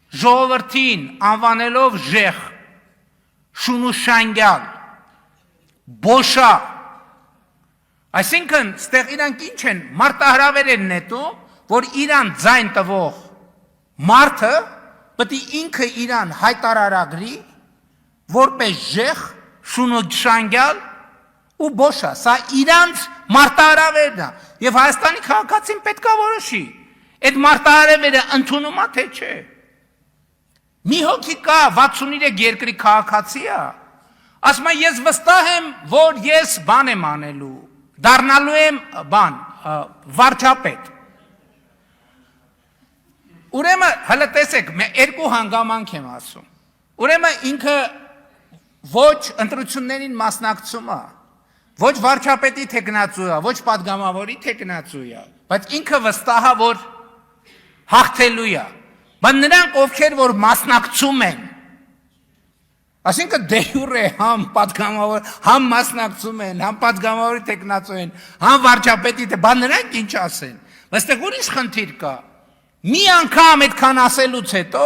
ժողովրդին անվանելով ժեղ, շունուշանգյալ, բոշա, այսինքն ստեղ իրանք ինչ են, մարտահրավեր են նետում, որ իրան ձայն տվող մարդը պետք է ինքը իրան հայտարարագրի, որպես ժեղ, շունուշանգյալ ու բոշա, սա իրանց մարտահրավերն է, և Հայաստանի քաղաքացին պետք է որոշի, այդ մարտահրավերը ընդունում է, թե չէ։ Մի հոգի կա 63 երկրի քաղաքացի է, ասում է ես վստահ եմ, որ ես բան եմ անելու, դառնալու եմ վարչապետ։ Ուրեմն հələ տեսեք, երկու հանգամանք եմ ասում։ Ուրեմն ինքը ոչ ընտրություններին մասնակցում է, ոչ վարչապետի թեկնածու է, ոչ պատգամավորի թեկնածու է, բայց ինքը վստահ է, որ հաղթելու է։ Բայց նրանք, ովքեր որ մասնակցում են, այսինքն դե յուրե համ պատգամավոր, համ մասնակցում են, համ պատգամավորի թեկնածու են, համ վարչապետի, բայց նրանք ինչ ասեն։ Այստեղ ուրիշ խնդիր կա։ Մի անգամ այդքան ասելուց հետո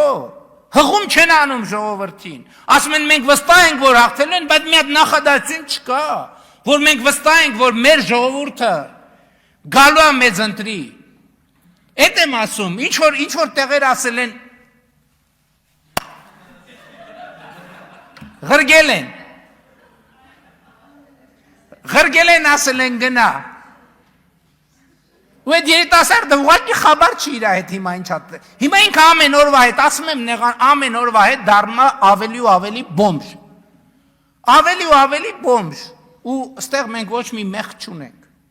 հղում չեն անում ժողովրդին։ Ասում են մենք վստահ ենք, որ հաղթելու են, բայց մի հատ նախադասություն չկա, որ մենք վստահ ենք, որ մեր ժողովուրդը գալու է մեզ ընտրի։ Էդ եմ ասում, ինչ որ տեղեր ասել են, ղրգել են ասել են գնա, ու այդ երիտասարդը ուղղակի խաբար չի իր հետ հիմա ինչ հատ, հիմա ինքը ամեն օրվա հետ, ասում եմ ամեն օրվա հետ դառնում է ավելի ու ավելի բոմժ, ու ստեղ մենք ոչ մի մեղք չունենք։